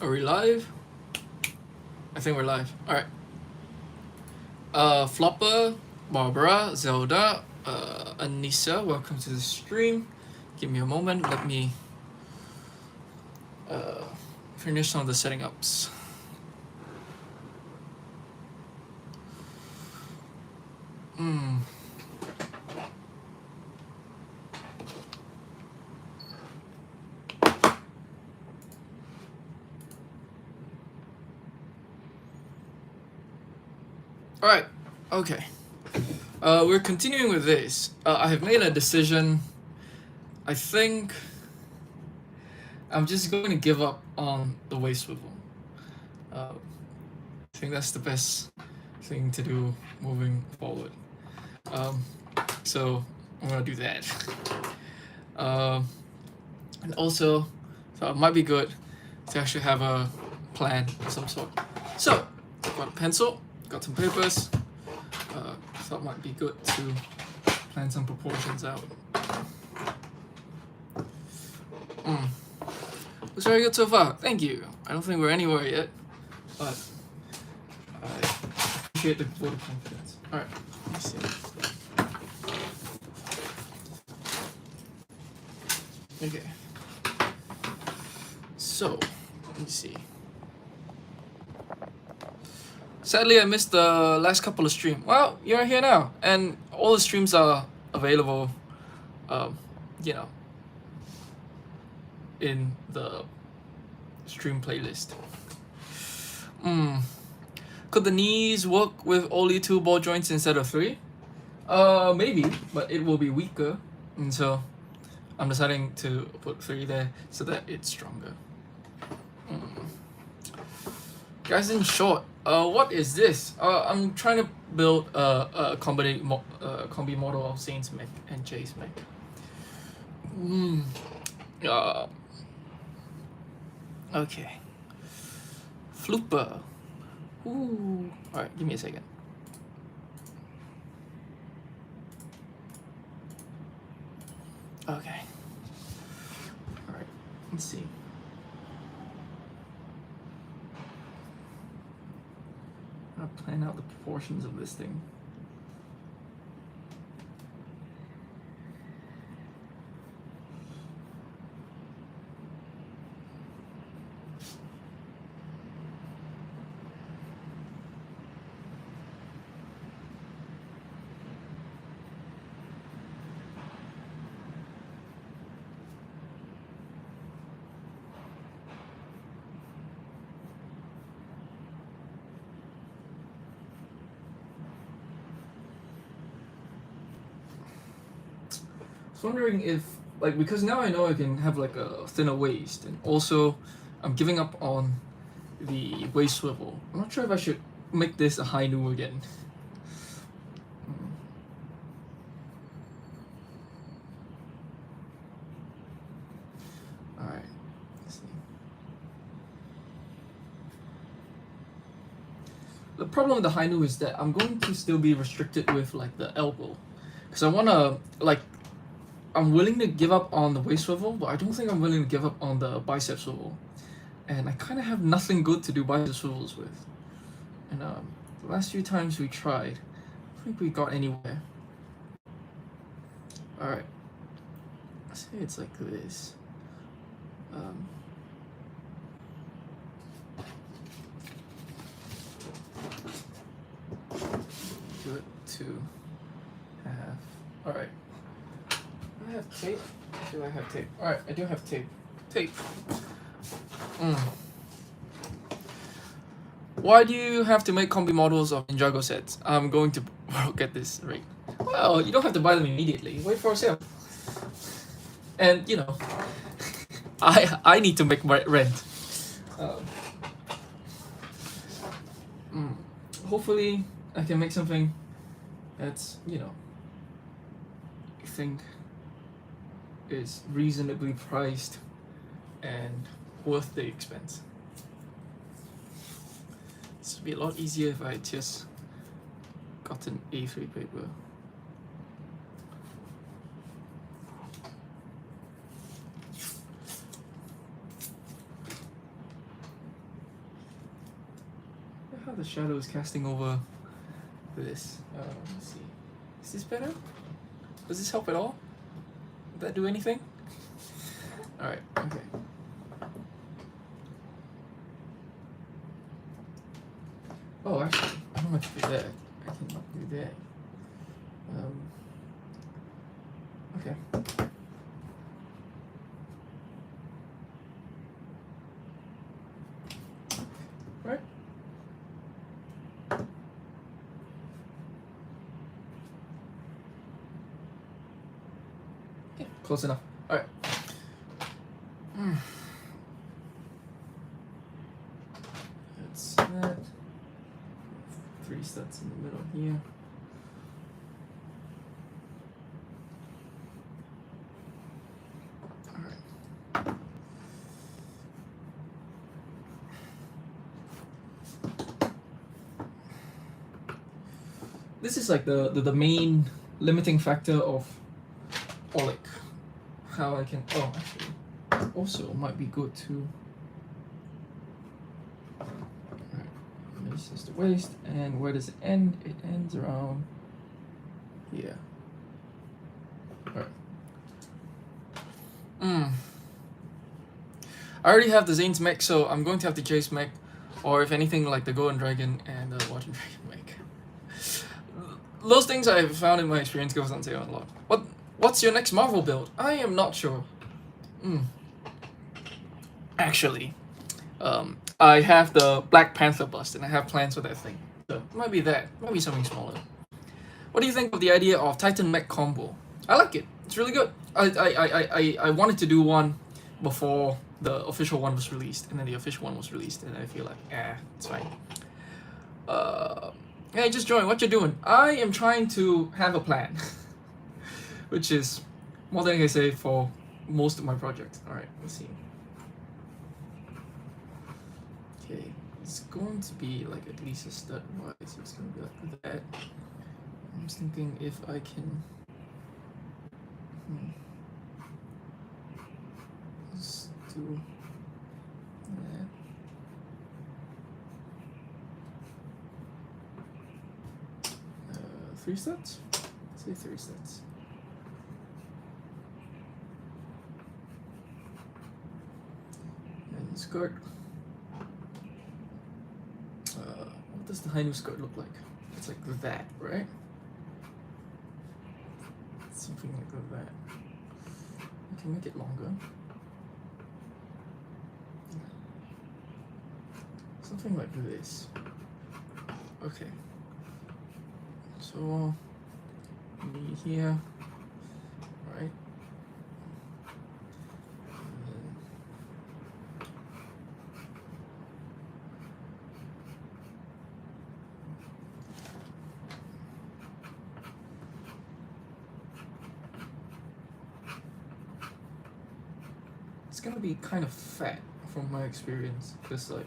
Are we live? I think we're live. Alright. Flopper, Barbara, Zelda, Anissa, welcome to the stream. Give me a moment, let me finish some of the setting ups. Alright, okay. We're continuing with this. I have made a decision. I think I'm just going to give up on the waist swivel. I think that's the best thing to do moving forward. So I'm gonna do that. And also, so it might be good to actually have a plan of some sort. So, got a pencil, got some papers. Thought it might be good to plan some proportions out. Looks very good so far. Thank you. I don't think we're anywhere yet, but I appreciate the vote of confidence. All right, let's see. Okay. So, let me see. Sadly, I missed the last couple of streams. Well, you're here now, and all the streams are available, you know, in the stream playlist. Could the knees work with only 2 ball joints instead of 3? Maybe, but it will be weaker, and so I'm deciding to put 3 there so that it's stronger. Guys, in short, what is this? I'm trying to build a combi model of Saint's mech and Jay's mech. Okay. Flooper. Ooh. Alright, give me a second. Okay. Alright, let's see. I'm gonna plan out the proportions of this thing. I was wondering if, like, because now I know I can have like a thinner waist, and also I'm giving up on the waist swivel. I'm not sure if I should make this a high nu again. Alright, let's see. The problem with the high nu is that I'm going to still be restricted with like the elbow, because I want to, like, I'm willing to give up on the waist swivel, but I don't think I'm willing to give up on the bicep swivel. And I kind of have nothing good to do bicep swivels with. And the last few times we tried, I don't think we got anywhere. Alright. Let's say it's like this. Do it to half. Alright. I have tape? Do I have tape? Alright, I do have tape. Tape. Why do you have to make combi models of Ninjago sets? I'm going to get this right. Well, you don't have to buy them immediately. Wait for a sale. And, you know, I need to make my rent. Hopefully, I can make something that's, you know, I think is reasonably priced and worth the expense. This would be a lot easier if I had just gotten A3 paper. how the shadow is casting over this. Let's see. Is this better? Does this help at all? Did that do anything? Alright, okay. Oh, actually, I don't have to do that. I can do that. Okay. Right. Yeah, close enough. Alright. That's that. 3 studs in the middle here. Alright. This is like the main limiting factor of, or like how I can, oh actually also might be good to, alright, this is the waist, and where does it end? It ends around here. Alright. I already have the Zane's mech, so I'm going to have the Jace mech, or if anything like the Golden Dragon and the Water Dragon mech. Those things I've found in my experience goes on sale a lot. What's your next Marvel build? I am not sure. Actually, I have the Black Panther bust, and I have plans for that thing. So it might be that. Might be something smaller. What do you think of the idea of Titan mech combo? I like it. It's really good. I wanted to do one before the official one was released, and then the official one was released, and I feel like, it's fine. Hey, just join. What you doing? I am trying to have a plan, which is more than I can say for most of my projects. All right, let's see. Okay, it's going to be like at least a stud wise. It's going to be like that. I'm just thinking if I can. Let's do that. 3 sets? Say 3 sets. And skirt. What does the Hainu skirt look like? It's like that, right? Something like that. I can make it longer. Something like this. Okay. So, me here, right? It's gonna be kind of fat from my experience, because like,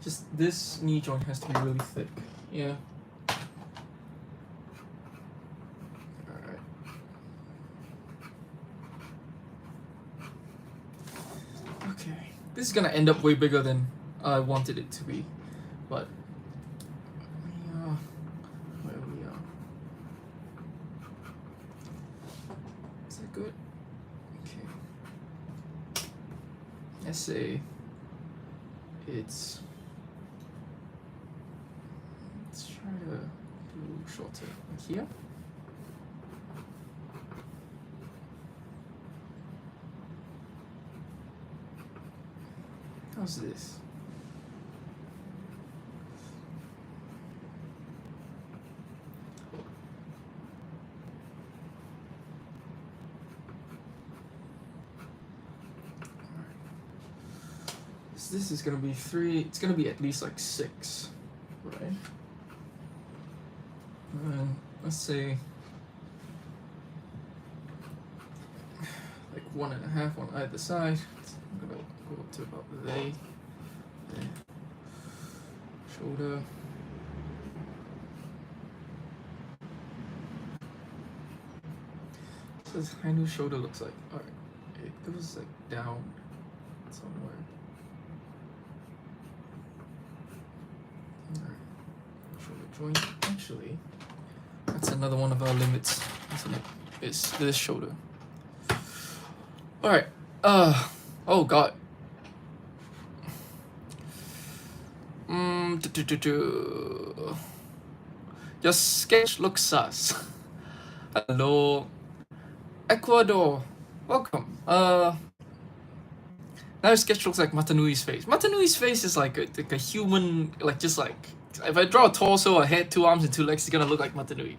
just this knee joint has to be really thick. Yeah. Alright. Okay. This is gonna end up way bigger than I wanted it to be, but we are where we are. Is that good? Okay. Let's say it's. Let's try to do shorter here. How's this? So this is gonna be 3. It's gonna be at least like 6, right? And let's say like 1.5 on either side. I'm gonna go up to about there. Shoulder. So this Hainu shoulder looks like. Alright, it goes like down somewhere. Alright. joint. Actually, that's another one of our limits, isn't it? Is this shoulder. Alright. Oh god. Your sketch looks sus. Hello. Ecuador. Welcome. Now your sketch looks like Matanui's face. Matanui's face is like a human, like just like, if I draw a torso, a head, 2 arms, and 2 legs, it's gonna look like Matanui.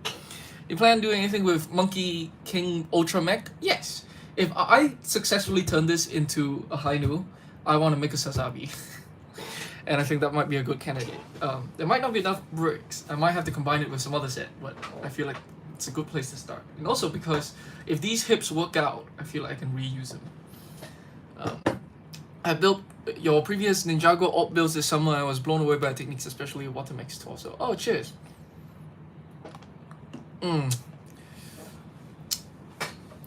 You plan on doing anything with Monkey King Ultra Mech? Yes. If I successfully turn this into a Hainu, I want to make a Sazabi. And I think that might be a good candidate. There might not be enough bricks. I might have to combine it with some other set, but I feel like it's a good place to start. And also because if these hips work out, I feel like I can reuse them. I built your previous Ninjago alt builds this summer. I was blown away by the techniques, especially Watermax torso. Oh, cheers.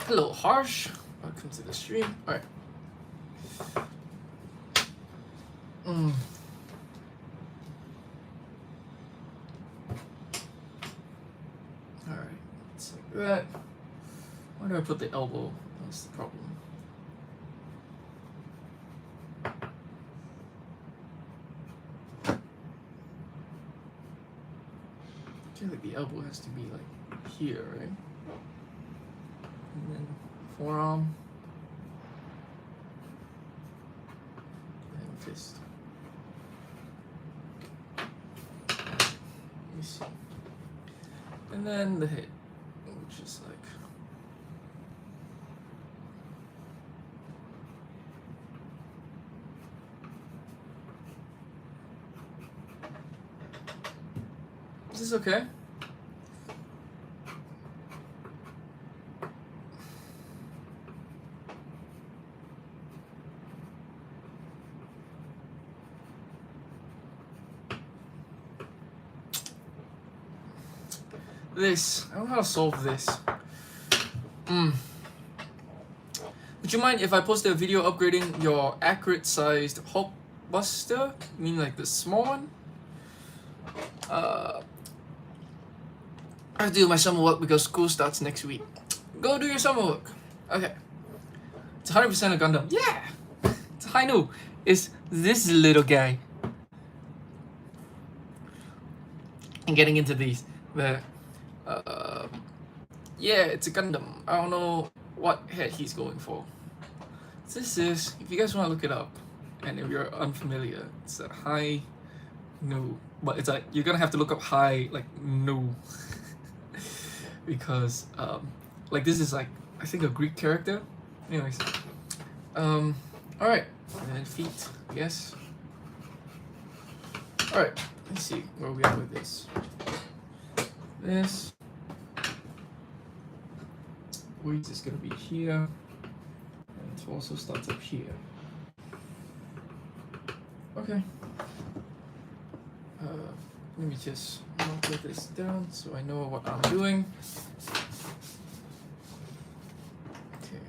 Hello, Harsh. Welcome to the stream. Alright. Alright, it's like that. Where do I put the elbow? That's the problem. I feel like the elbow has to be like here, right? And then forearm. And fist. Let me see. And then the head, which is like. Is this okay? This. I don't know how to solve this. Would you mind if I posted a video upgrading your accurate sized Hulkbuster? You mean like the small one? I have to do my summer work because school starts next week. Go do your summer work. Okay. It's 100% a Gundam. Yeah! It's Hainu. It's this little guy. And getting into these. Yeah, it's a Gundam. I don't know what head he's going for. This is, if you guys want to look it up, and if you're unfamiliar, it's a high no. But it's like, you're gonna have to look up high, like, no. Because, like, this is like, I think a Greek character. Anyways. Alright. And then feet, I guess. Alright, let's see where we are with this. This weight is gonna be here, and it also starts up here. Okay. Let me just mark this down so I know what I'm doing. Okay.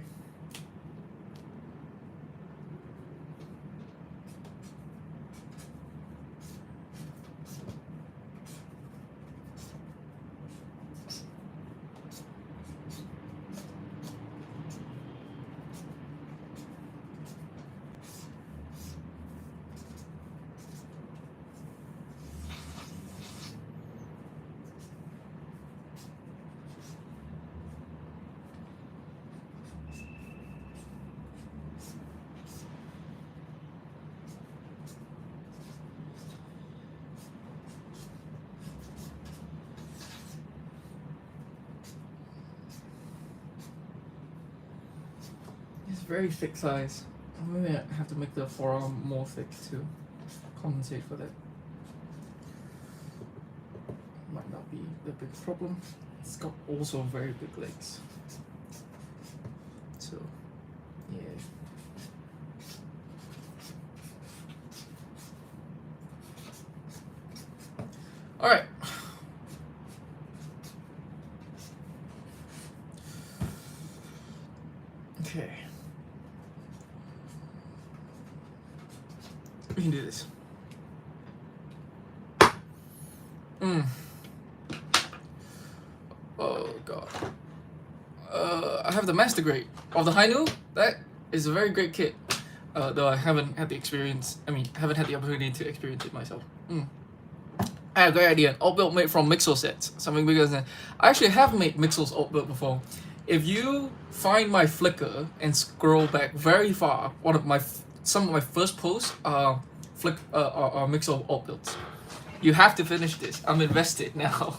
Very thick thighs. Maybe I have to make the forearm more thick to compensate for that. Might not be the big problem. It's got also very big legs. So, yeah. Alright. Okay. We can do this. god. I have the Master Grade of the Hainu. That is a very great kit. Though I haven't had the experience. I mean, haven't had the opportunity to experience it myself. I have a great idea. Alt build made from Mixel sets. Something bigger than. I actually have made Mixel's alt build before. If you find my Flickr and scroll back very far, some of my first posts are Mixel alt builds. You have to finish this. I'm invested now.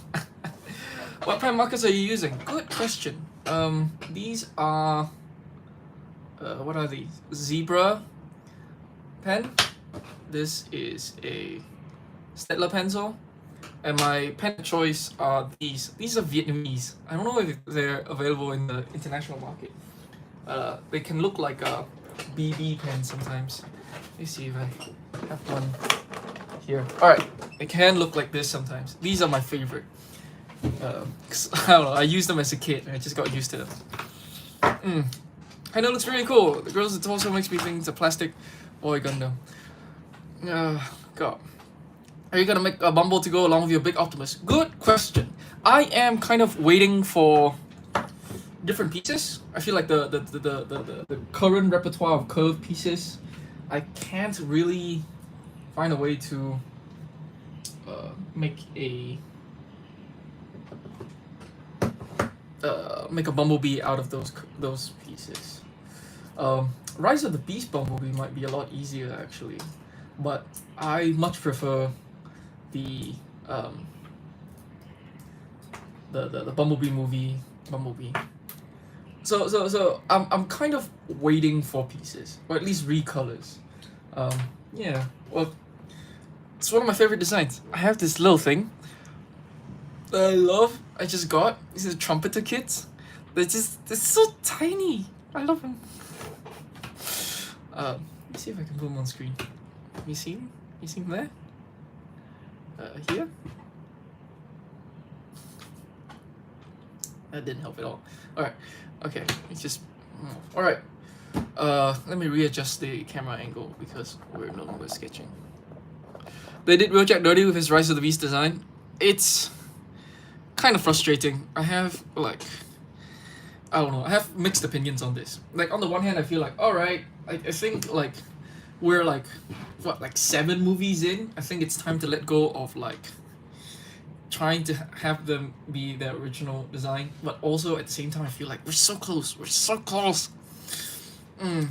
What pen markers are you using? Good question. These are what are these? Zebra pen. This is a Stettler pencil, and my pen choice are these. These are Vietnamese. I don't know if they're available in the international market. They can look like a BB pen sometimes. Let me see if I have one here. All right, it can look like this sometimes. These are my favorite. 'Cause, I don't know, I used them as a kid and I just got used to them. I know it looks really cool. The girls' torso makes me think it's a plastic boy Gundam. God. Are you gonna make a Bumble to go along with your big Optimus? Good question. I am kind of waiting for different pieces. I feel like the current repertoire of curved pieces, I can't really find a way to make a Bumblebee out of those pieces. Rise of the Beast Bumblebee might be a lot easier actually, but I much prefer the Bumblebee movie Bumblebee. So I'm kind of waiting for pieces, or at least recolors. Yeah, well, it's one of my favorite designs. I have this little thing that I love. I just got. These are trumpeter kits. They're so tiny. I love them. Let me see if I can put them on screen. You see them? You see them there? Here? That didn't help at all. Alright. Okay. It's just... Alright. Let me readjust the camera angle because we're no longer sketching. They did Wheeljack dirty with his Rise of the Beast design. It's kind of frustrating. I have, like... I don't know. I have mixed opinions on this. Like, on the one hand, I feel like, alright, I think, like, we're, like, what, like 7 movies in? I think it's time to let go of, like, trying to have them be the original design. But also, at the same time, I feel like we're so close. We're so close. I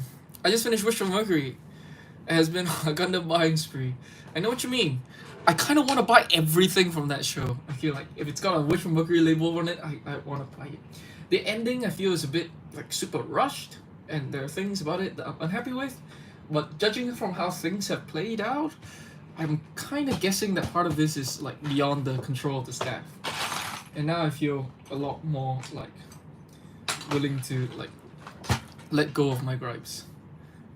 just finished Wish from Mercury. It has been a Gundam buying spree. I know what you mean. I kind of want to buy everything from that show. I feel like if it's got a Wish from Mercury label on it, I want to buy it. The ending, I feel, is a bit, like, super rushed, and there are things about it that I'm unhappy with, but judging from how things have played out, I'm kind of guessing that part of this is, like, beyond the control of the staff. And now I feel a lot more, like, willing to, like, let go of my gripes.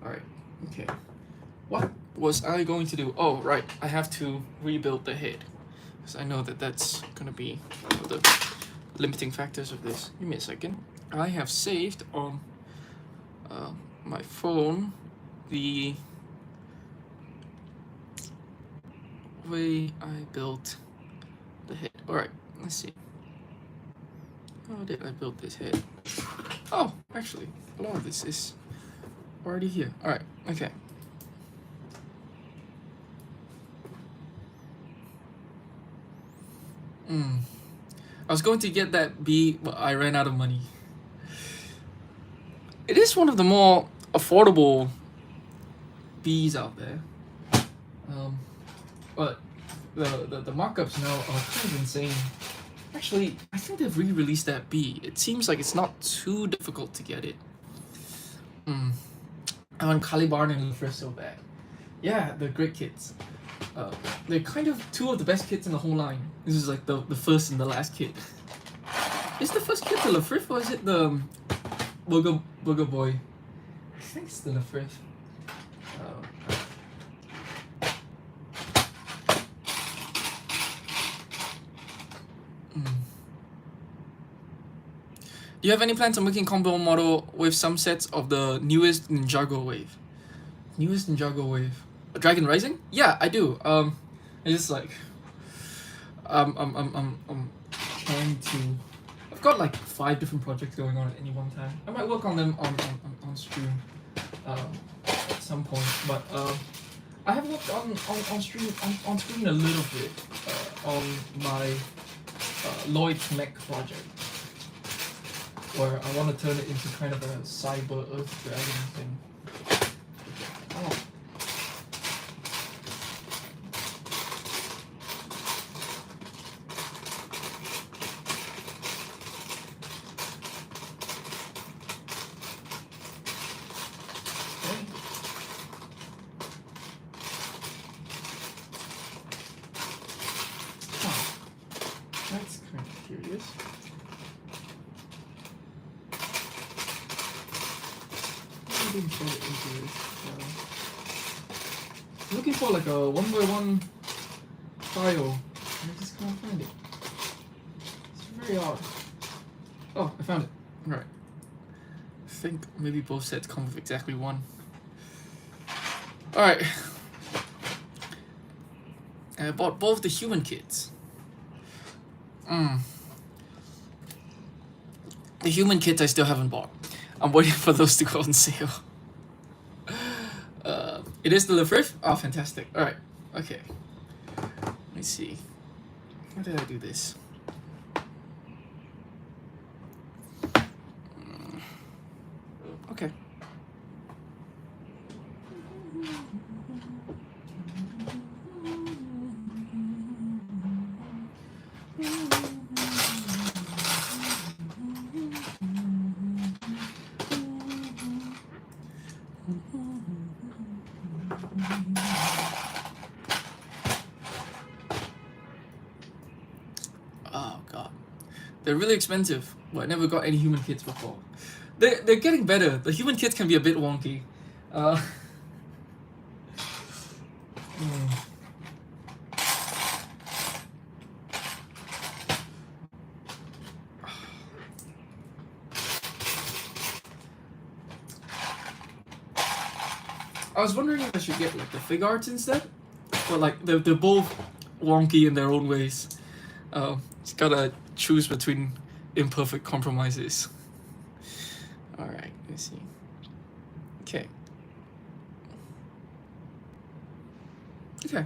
Alright, okay. What was I going to do? Oh, right, I have to rebuild the head, because I know that that's gonna be one of the limiting factors of this. Give me a second. I have saved on my phone the way I built the head. Alright, let's see. How did I build this head? Oh, actually, a lot of this is already here. Alright, okay. I was going to get that B, but I ran out of money. It is one of the more affordable Bs out there. But the markups now are kind of insane. Actually, I think they've re-released that B. It seems like it's not too difficult to get it. I want Caliban and Luffy so bad. Yeah, they're great kits. They're kind of 2 of the best kits in the whole line. This is like the first and the last kit. Is the first kit the Lafrith or is it the Booger Boy? I think it's the Lafrith. Do you have any plans on making combo model with some sets of the newest Ninjago wave? Newest Ninjago wave? Dragon Rising? Yeah, I do. It's just like I'm trying to I've got like 5 different projects going on at any one time. I might work on them on stream at some point, but I have worked on screen a little bit on my Lloyd's mech project, where I want to turn it into kind of a cyber Earth Dragon thing. Oh. That's kind of curious. I didn't put it into this. I'm looking for like a 1x1 file. I just can't find it. It's very odd. Oh, I found it. Alright. I think maybe both sets come with exactly 1. Alright. I bought both the human kits. The human kits I still haven't bought. I'm waiting for those to go on sale. It is the Lefriff? Oh, fantastic. Alright, okay. Let me see. How did I do this? Okay. Oh god, they're really expensive. Well, I never got any human kits before. They're getting better. The human kits can be a bit wonky. I was wondering if I should get like the fig arts instead, but like they're both wonky in their own ways. Just gotta choose between imperfect compromises. Alright, let's see. Okay. Okay.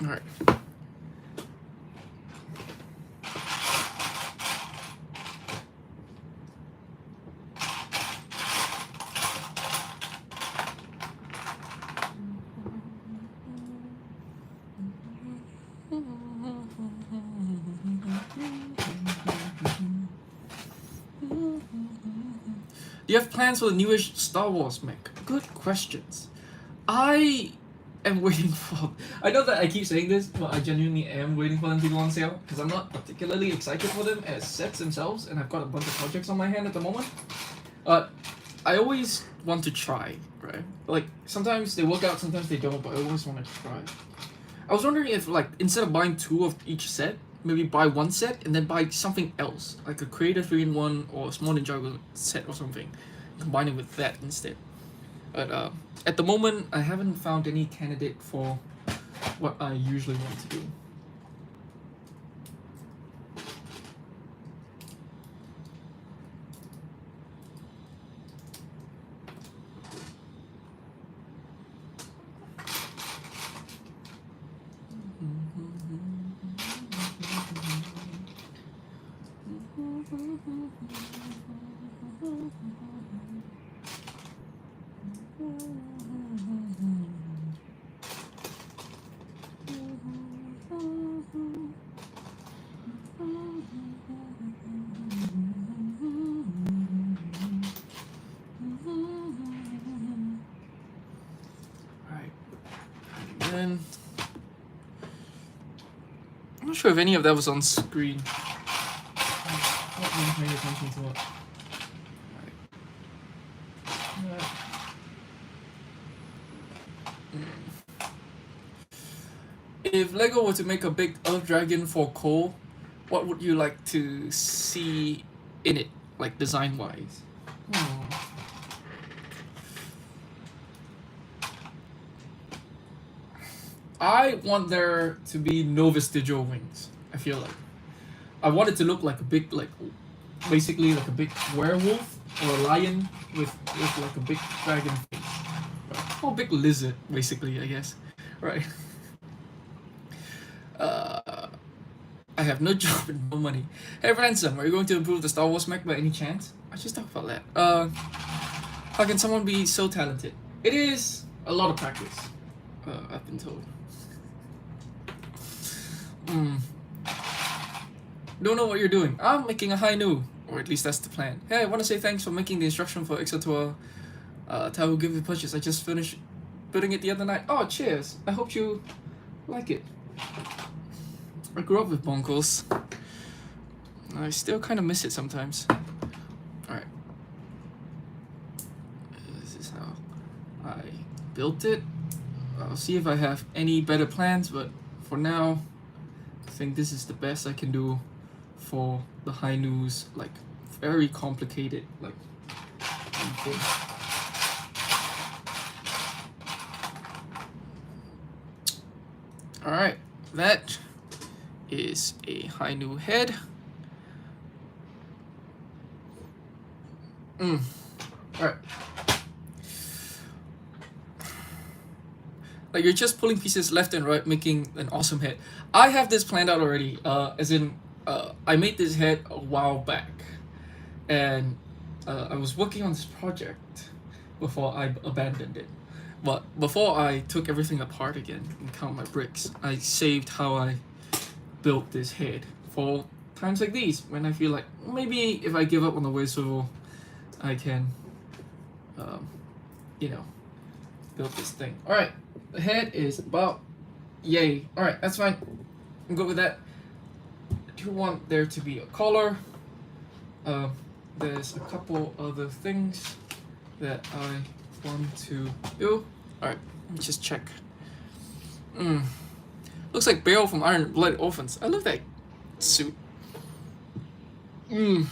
Alright. Do you have plans for the newish Star Wars mech? Good questions. I am waiting for... I know that I keep saying this, but I genuinely am waiting for them to go on sale, because I'm not particularly excited for them as sets themselves, and I've got a bunch of projects on my hand at the moment. I always want to try, right? Like, sometimes they work out, sometimes they don't, but I always want to try. I was wondering if, like, instead of buying 2 of each set, maybe buy 1 set and then buy something else, like a Creator 3-in-1 or a Small Ninjago set or something, combine it with that instead. But at the moment, I haven't found any candidate for what I usually want to do. And I'm not sure if any of that was on screen. I'm not really paying attention to it. If LEGO were to make a big Earth Dragon for Cole, what would you like to see in it, like design-wise? I want there to be no vestigial wings. I feel like I want it to look like a big, like basically like a big werewolf or a lion with like a big dragon face, right? Or a big lizard, basically, I guess, right? Uh, I have no job and no money. Hey Ransom, are you going to improve the Star Wars mech by any chance? I just talked about that. How can someone be so talented? It is a lot of practice. I've been told. Don't know what you're doing. I'm making a high nu, or at least that's the plan. Hey, I want to say thanks for making the instruction for Exotour Tao Give You Purchase. I just finished building it the other night. Oh, cheers. I hope you like it. I grew up with Bonkles. I still kind of miss it sometimes. Alright. This is how I built it. I'll see if I have any better plans, but for now, I think this is the best I can do for the high news, like very complicated, like thing. Alright, that is a high new head. Alright. Like you're just pulling pieces left and right, making an awesome head. I have this planned out already. As in, I made this head a while back, and I was working on this project before I abandoned it. But before I took everything apart again and count my bricks, I saved how I built this head for times like these when I feel like maybe if I give up on the waist swivel, I can, you know, build this thing. All right, the head is about yay. All right, that's fine. I'm good with that. I do want there to be a collar. There's a couple other things that I want to do. All right, let me just check. Looks like Beryl from Iron Blood Orphans. I love that suit. Alright.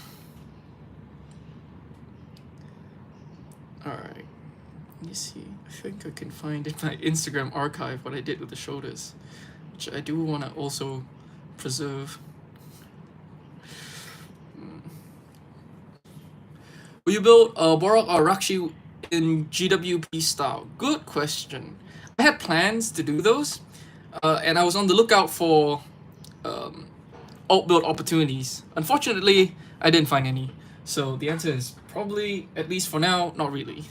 Let me see. I think I can find in my Instagram archive what I did with the shoulders, which I do want to also preserve. Will you build a Borok or Rakshi in GWP style? Good question. I had plans to do those, and I was on the lookout for alt build opportunities. Unfortunately, I didn't find any. So the answer is probably, at least for now, not really.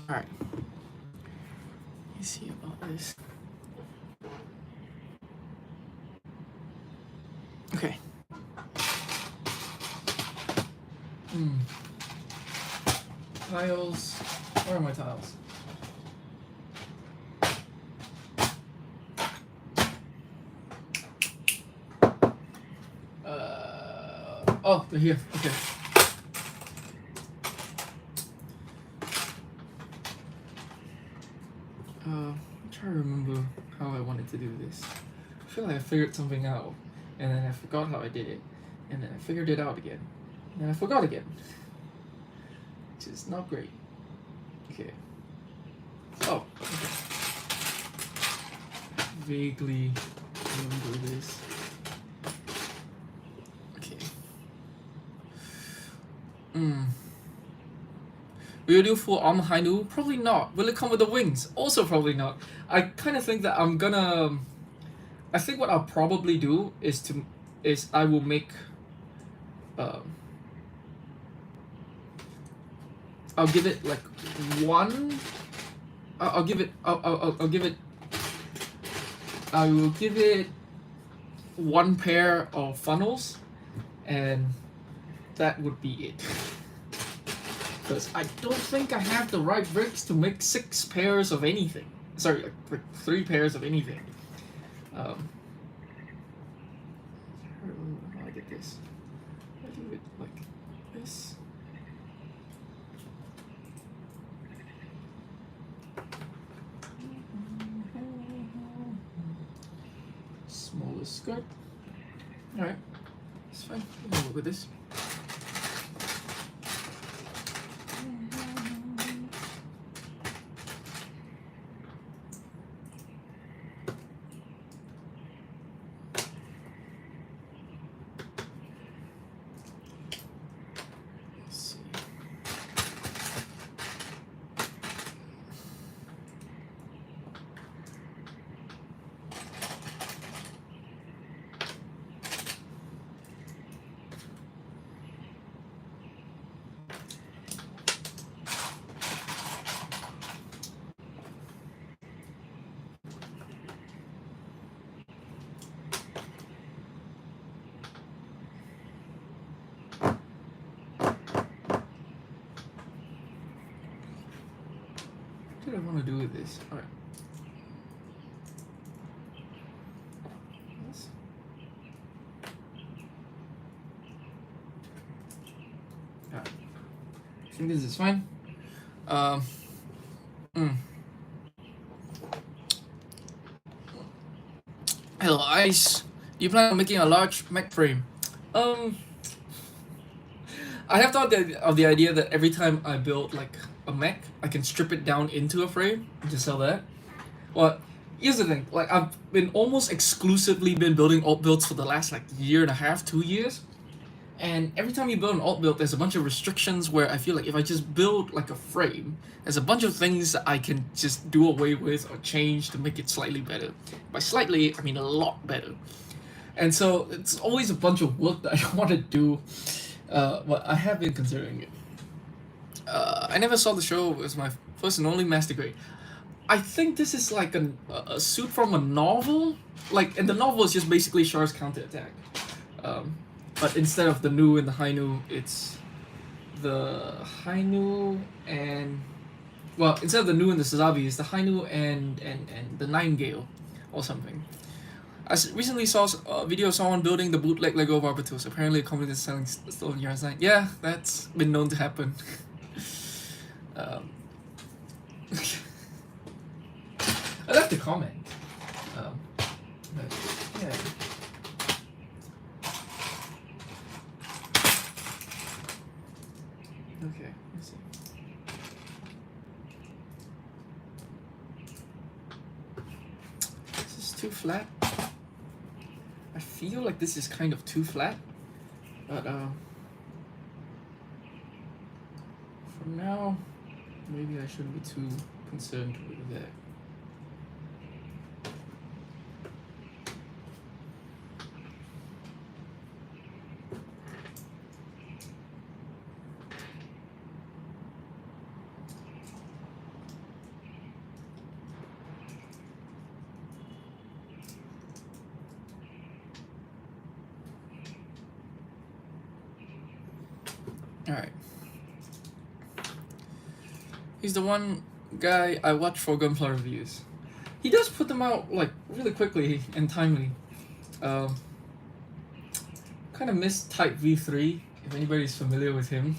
Alright. Let me see about this. Okay. Tiles. Where are my tiles? Oh, they're here. Okay. I'm trying to remember how I wanted to do this. I feel like I figured something out, and then I forgot how I did it, and then I figured it out again, and then I forgot again. Which is not great. Okay. Oh, okay. Vaguely remember this. Okay. Will you do full armor Hainu? Probably not. Will it come with the wings? Also probably not. I kind of think that I'm gonna... I think what I'll probably do is I will make... I'll give it like one... I will give it one pair of funnels, and that would be it. Because I don't think I have the right bricks to make 6 pairs of anything. Sorry, like 3 pairs of anything. I don't remember how I did this. I do it like this. the skirt. Alright, it's fine. We can work with this. What do I want to do with this? Alright. Alright. I think this is fine. Hello, Ice. You plan on making a large Mac frame? I have thought of the idea that every time I build like a Mac, I can strip it down into a frame and just sell that. Well, here's the thing. Like I've been almost exclusively been building alt builds for the last like year and a half, 2 years. And every time you build an alt build, there's a bunch of restrictions where I feel like if I just build like a frame, there's a bunch of things that I can just do away with or change to make it slightly better. By slightly, I mean a lot better. And so it's always a bunch of work that I want to do, but I have been considering it. I never saw the show. It was my first and only master grade. I think this is like a suit from a novel. Like, and the novel is just basically Char's counterattack. But instead of the Nu and the high Nu, it's the high Nu and... Well, instead of the Nu and the Sazabi, it's the high Nu and the Nightingale or something. I recently saw a video of someone building the bootleg Lego Barbatos. Apparently a company that's selling stolen yarn design. Yeah, that's been known to happen. I left a comment. But yeah. Okay, let's see. This is too flat. I feel like this is kind of too flat, but for now, maybe I shouldn't be too concerned with that. Alright. He's the one guy I watch for Gunpla reviews. He does put them out like really quickly and timely. Kind of miss Type V3, if anybody's familiar with him.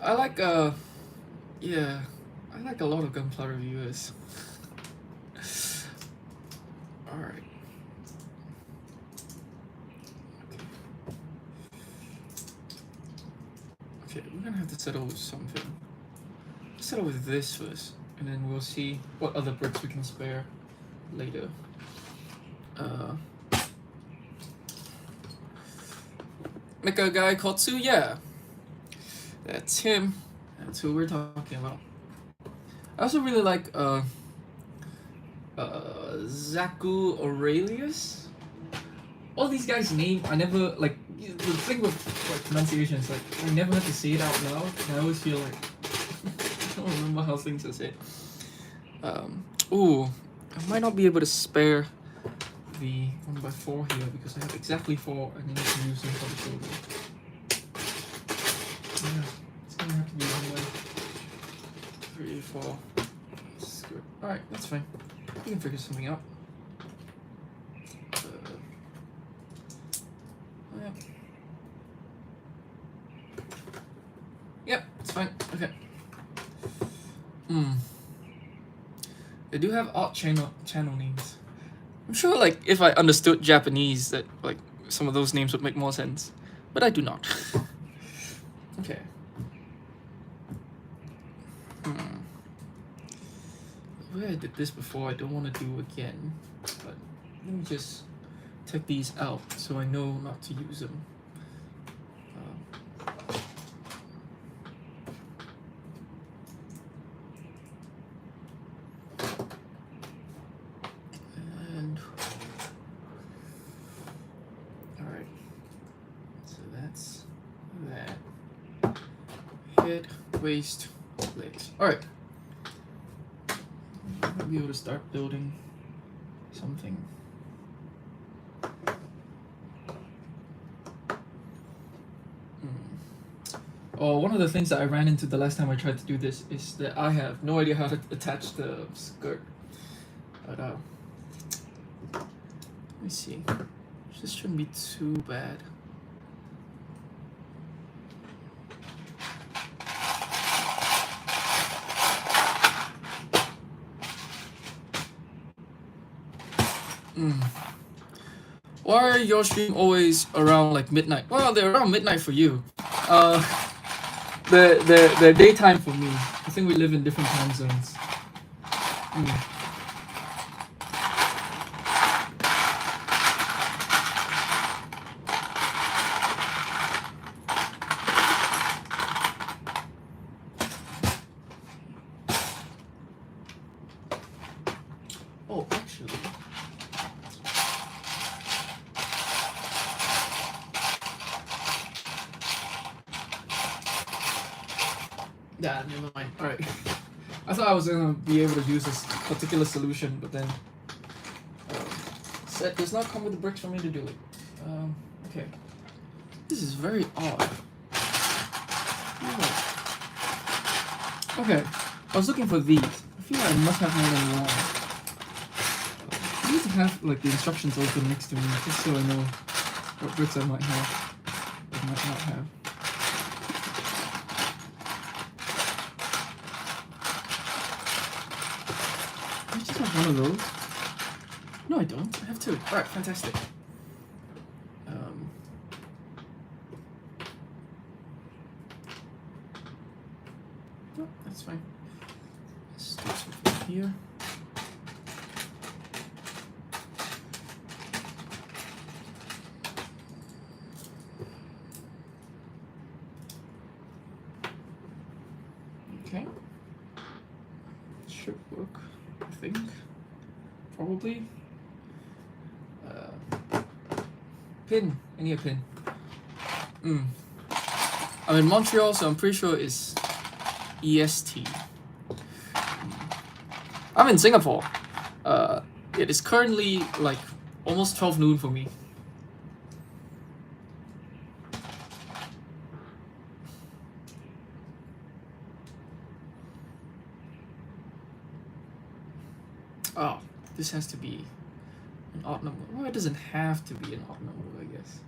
I like yeah, I like a lot of Gunpla reviewers. Alright. Okay, we're gonna have to settle with something. Let's settle with this first, and then we'll see what other bricks we can spare later. Mecha guy Kotsu, yeah. That's him. That's who we're talking about. I also really like Zaku Aurelius. All these guys' names I never like. The thing with like pronunciation is like I never have to say it out loud. And I always feel like I don't remember how things are said. Ooh, I might not be able to spare the 1x4 here because I have exactly 4 and I need to use them for the shoulder. 3, 4. Skirt. Alright, that's fine. We can figure something out. Yeah. Yep, it's fine. Okay. They do have odd channel names. I'm sure, like, if I understood Japanese, that like some of those names would make more sense, but I do not. Okay. Where I did this before, I don't want to do again, but let me just take these out so I know not to use them. And alright, so that's that. Head, waist, legs. Alright. I'll be able to start building something. Oh, one of the things that I ran into the last time I tried to do this is that I have no idea how to attach the skirt. But let me see. This shouldn't be too bad. Why are your stream always around like midnight? Well, they're around midnight for you. They're daytime for me. I think we live in different time zones. Oh, actually. Yeah, never mind. Alright. I thought I was gonna be able to use this particular solution, but then set does not come with the bricks for me to do it. Okay. This is very odd. Okay. I was looking for these. I feel like I must have more than one. I need to have like the instructions open next to me just so I know what bricks I might have or might not have. I just have one of those. No, I don't. I have two. Alright, fantastic. No, that's fine. Let's do something here. Okay. Should work, I think. Probably. Pin. I need a pin. I'm in Montreal, so I'm pretty sure it's EST. I'm in Singapore. It is currently like almost 12 noon for me. Oh, this has to be an odd number. Well, it doesn't have to be an odd number, I guess.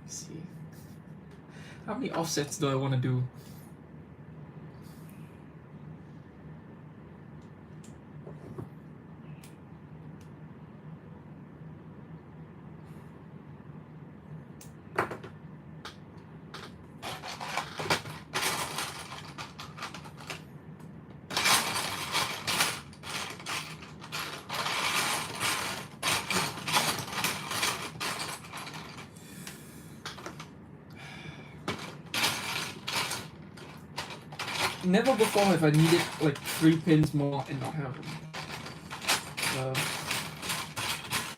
Let's see. How many offsets do I want to do? Never before have I needed like 3 pins more and not have them.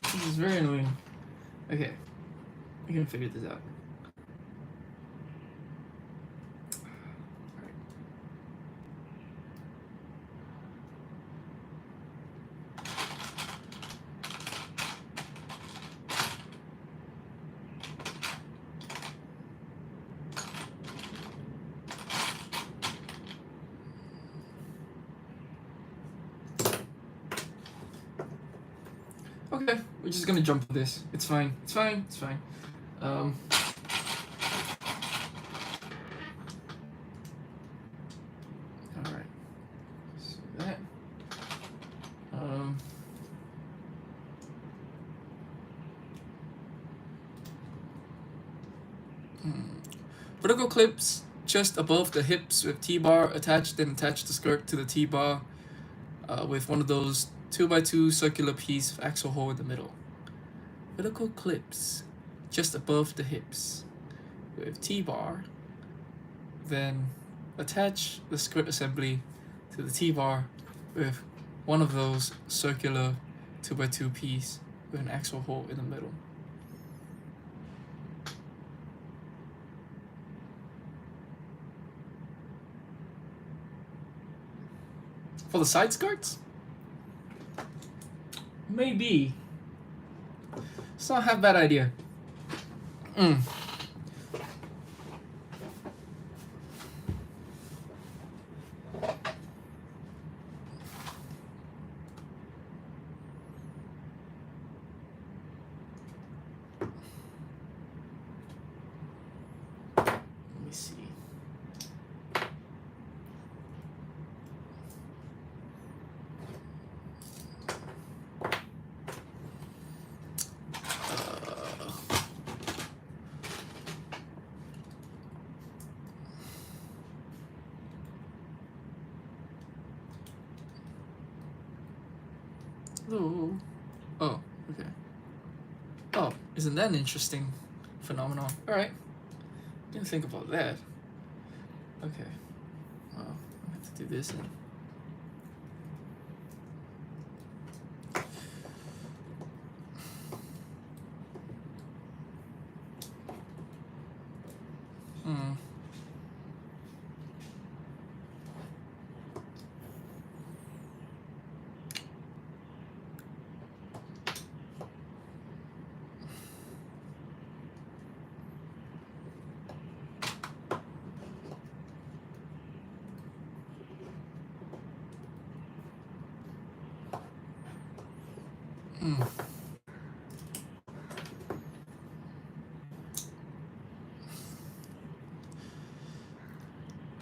This is very annoying. Okay, we can figure this out. Okay, we're just gonna jump for this. It's fine. It's fine. It's fine. All right. So that. Vertical clips just above the hips with T-bar attached, then attach the skirt to the T-bar with one of those 2x2 circular piece of axle hole in the middle. Vertical clips just above the hips with T-bar, then attach the skirt assembly to the T-bar with one of those circular 2x2 piece with an axle hole in the middle. For the side skirts? Maybe. It's not half bad idea. Let me see. Oh, okay. Oh, isn't that an interesting phenomenon? Alright. Didn't think about that. Okay. Well, I have to do this then.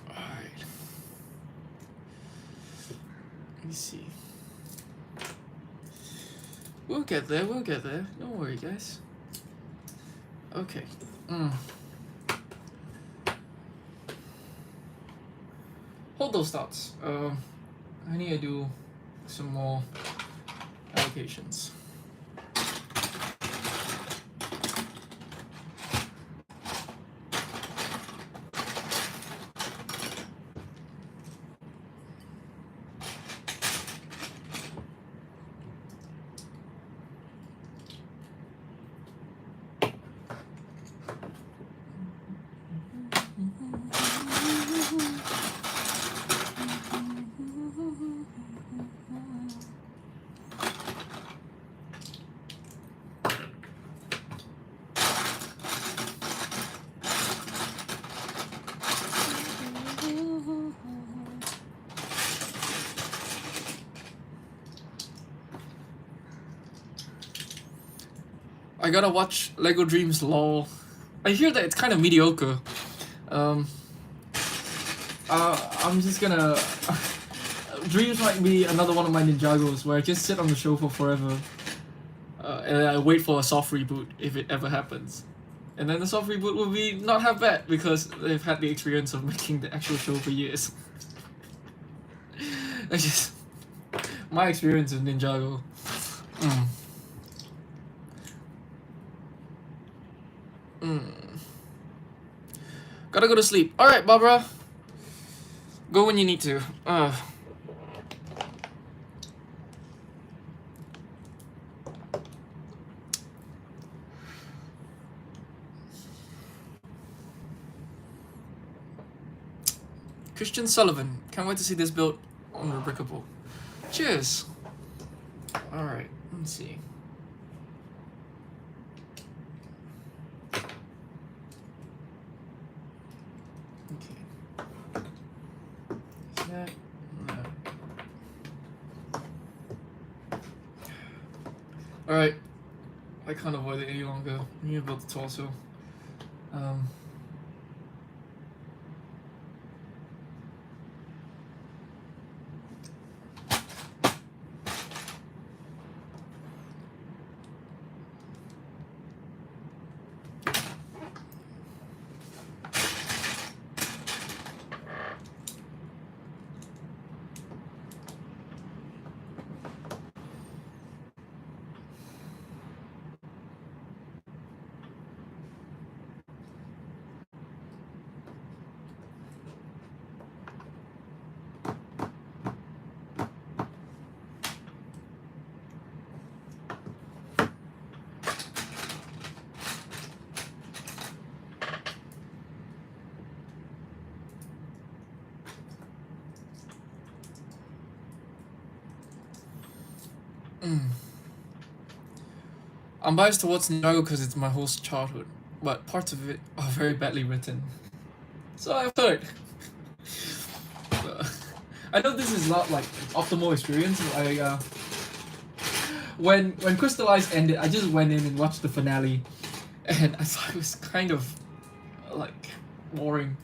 Alright. Let me see. We'll get there, we'll get there. Don't worry, guys. Okay. Hold those thoughts. I need to do some more allocations. I gotta watch Lego Dreams LOL. I hear that it's kind of mediocre. I'm just gonna... Dreams might be another one of my Ninjagos where I just sit on the show for forever. And I wait for a soft reboot if it ever happens. And then the soft reboot will be not half bad because they've had the experience of making the actual show for years. That's just my experience with Ninjago. Gotta go to sleep. Alright, Barbara. Go when you need to. Christian Sullivan. Can't wait to see this built on Rebrickable. Cheers. Alright, let's see. Alright, I can't avoid it any longer. I need to build the torso. Um, I'm biased towards Ninjago because it's my whole childhood, but parts of it are very badly written. So I've heard. Uh, I know this is not like an optimal experience. When Crystallize ended, I just went in and watched the finale, and I thought it was kind of like boring.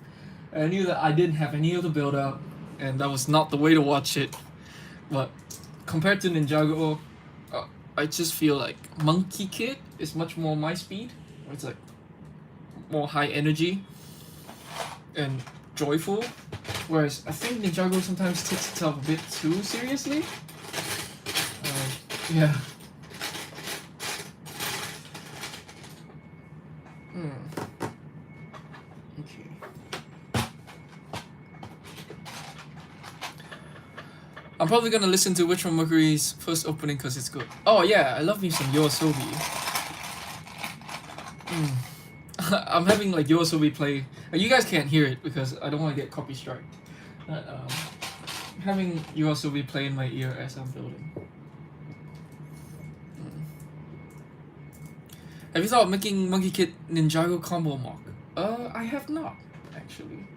And I knew that I didn't have any of the build up, and that was not the way to watch it. But compared to Ninjago, I just feel like Monkey Kid is much more my speed. Where it's like more high energy and joyful, whereas I think Ninjago sometimes takes itself a bit too seriously. Yeah. Okay. I'm probably gonna listen to Witch from Mercury's first opening because it's good. Oh yeah, I love me some Yoasobi. I'm having like Yoasobi play. You guys can't hear it because I don't want to get copy strike. But, having Yoasobi play in my ear as I'm building. Have you thought of making Monkey Kid Ninjago combo mock? I have not actually.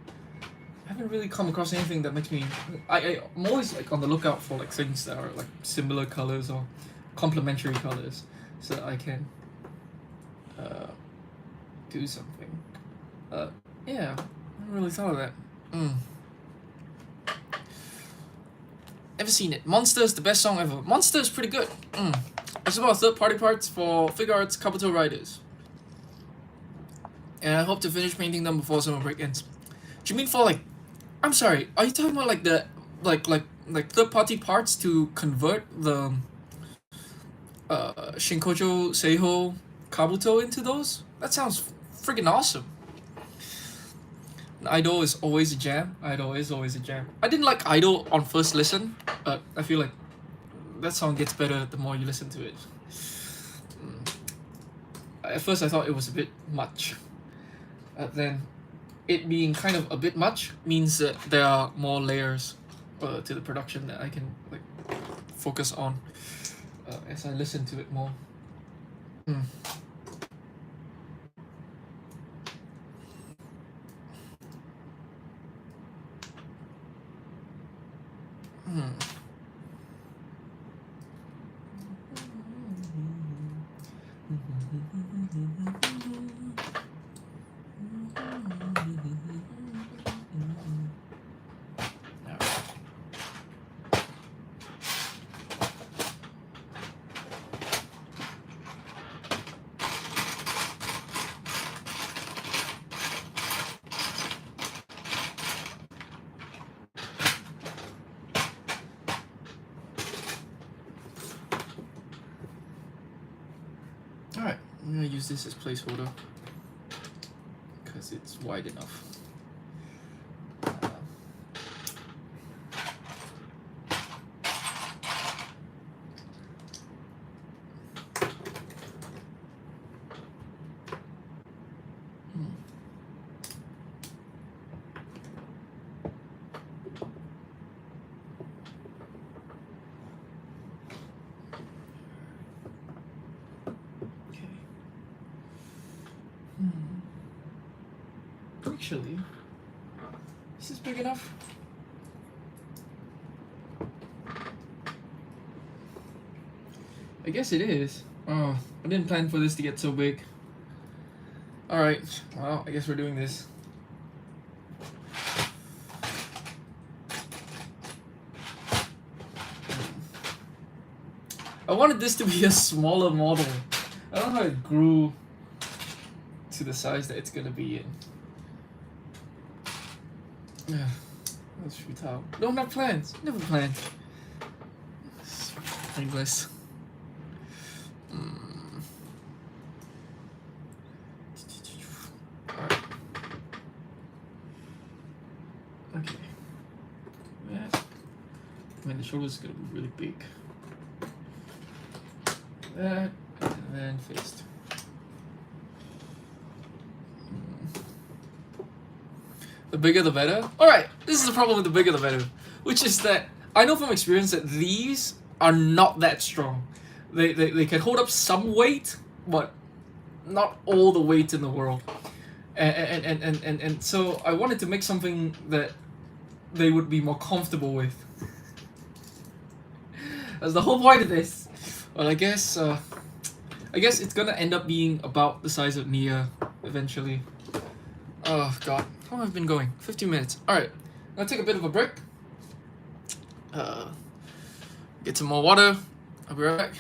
I haven't really come across anything that makes me. I'm always like on the lookout for like things that are like similar colors or complementary colors, so that I can do something. Yeah, I haven't really thought of that. Never seen it. Monster is the best song ever. Monster is pretty good. It's about third-party parts for Figure Arts Kabuto Riders. And I hope to finish painting them before summer break ends. Do you mean for like... I'm sorry, are you talking about like the... Like third-party parts to convert the... Shinkojo Seiho Kabuto into those? That sounds freaking awesome. Idol is always a jam. Idol is always a jam. I didn't like Idol on first listen, but I feel like that song gets better the more you listen to it. At first I thought it was a bit much. Then it being kind of a bit much means that there are more layers to the production that I can like focus on as I listen to it more. Alright, I'm gonna use this as placeholder because it's wide enough. Actually, this is big enough. I guess it is. Oh, I didn't plan for this to get so big. Alright, well, I guess we're doing this. I wanted this to be a smaller model. I don't know how it grew to the size that it's gonna be in. Yeah, that's futile. Don't have plans. Never planned. It's pointless. Alright. Okay. Yeah. I mean, the shoulder's gonna be really big. That, and then fist. The bigger the better? Alright, this is the problem with the bigger the better. Which is that, I know from experience that these are not that strong. They can hold up some weight, but not all the weight in the world. And so I wanted to make something that they would be more comfortable with. That's the whole point of this. Well, I guess it's gonna end up being about the size of Nia eventually. Oh god, how have I been going? 15 minutes. Alright, I'm gonna take a bit of a break. Get some more water. I'll be right back.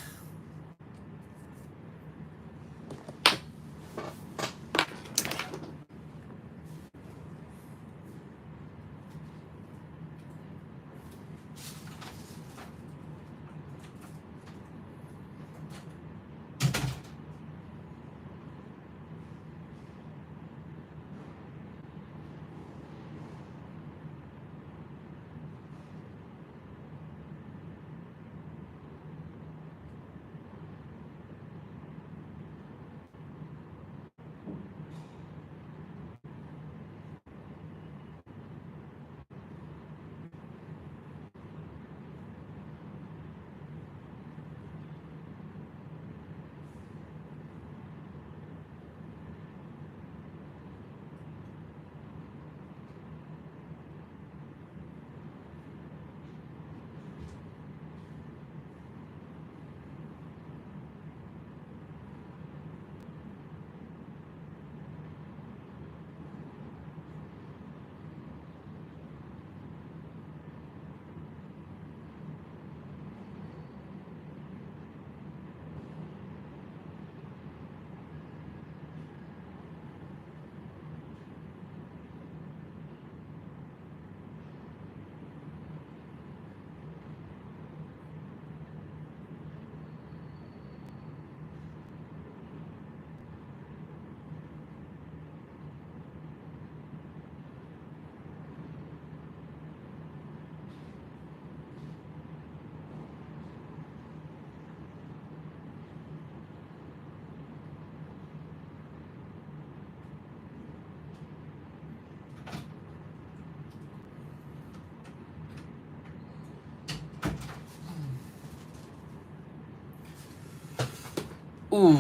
Ooh.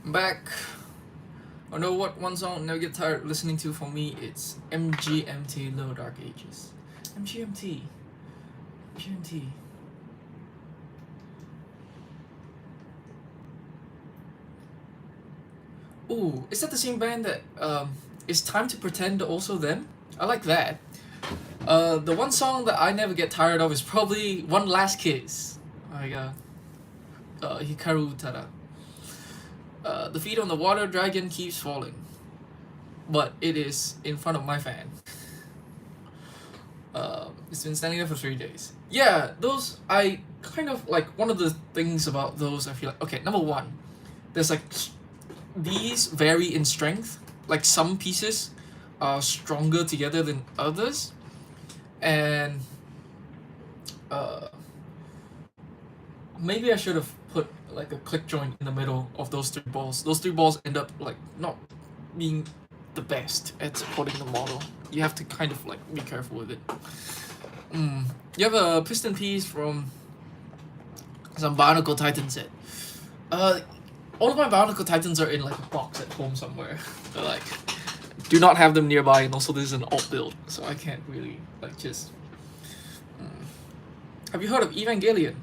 I'm back. I know what one song I'll never get tired of listening to for me, it's MGMT Low Dark Ages. MGMT. MGMT. Ooh, is that the same band that is Time to Pretend also them? I like that. The one song that I never get tired of is probably One Last Kiss. Hikaru Utada. The feet on the water dragon keeps falling, but it is in front of my fan. It's been standing there for 3 days. Yeah, those, I kind of like, one of the things about those, I feel like, okay, number one, there's like, these vary in strength. Like some pieces are stronger together than others, and maybe I should have put like a click joint in the middle of those three balls. Those three balls end up like not being the best at supporting the model. You have to kind of like be careful with it. You have a piston piece from some Bionicle Titan set. All of my Bionicle Titans are in like a box at home somewhere. They're like, do not have them nearby, and also this is an alt build, so I can't really like just. Have you heard of Evangelion?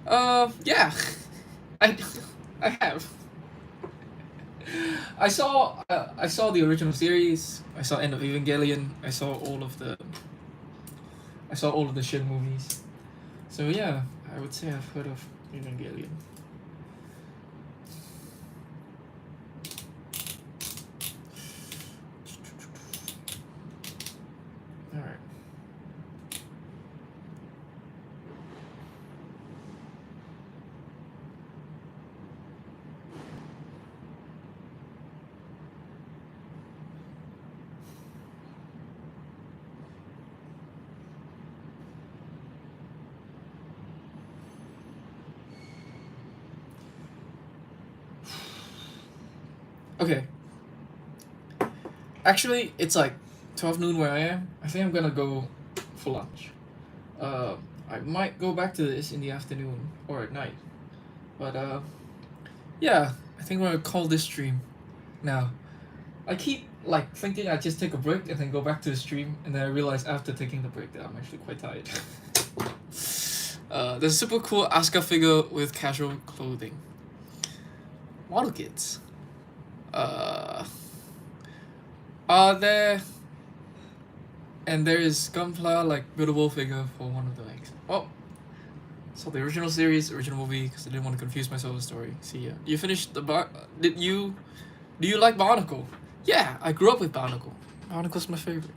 Yeah, I I have. I saw the original series. I saw End of Evangelion. I saw all of the Shin movies. So yeah, I would say I've heard of Evangelion. All right. Okay. Actually, it's like 12 noon where I am. I think I'm gonna go for lunch. Uh, I might go back to this in the afternoon or at night. But yeah, I think we're gonna call this stream now. I keep like thinking I just take a break and then go back to the stream, and then I realize after taking the break that I'm actually quite tired. There's a super cool Asuka figure with casual clothing. Model kits. Are there? And there is Gunpla like buildable figure for one of the legs. Oh, so the original series, original movie, because I didn't want to confuse myself with the story. See ya. You finished the bar? Did you? Do you like Barnacle? Yeah, I grew up with Barnacle. Barnacle's my favorite.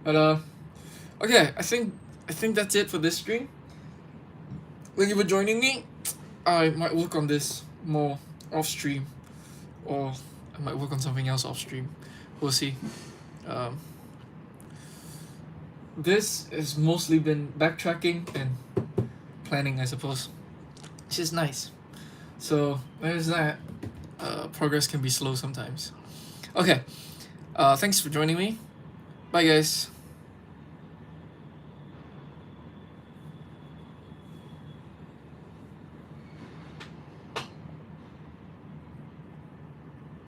But okay, I think that's it for this stream. Thank you for joining me. I might work on this more off stream, or I might work on something else off stream. We'll see. Um, this has mostly been backtracking and planning, I suppose. Which is nice. So there's that. Progress can be slow sometimes. Okay. Thanks for joining me. Bye, guys.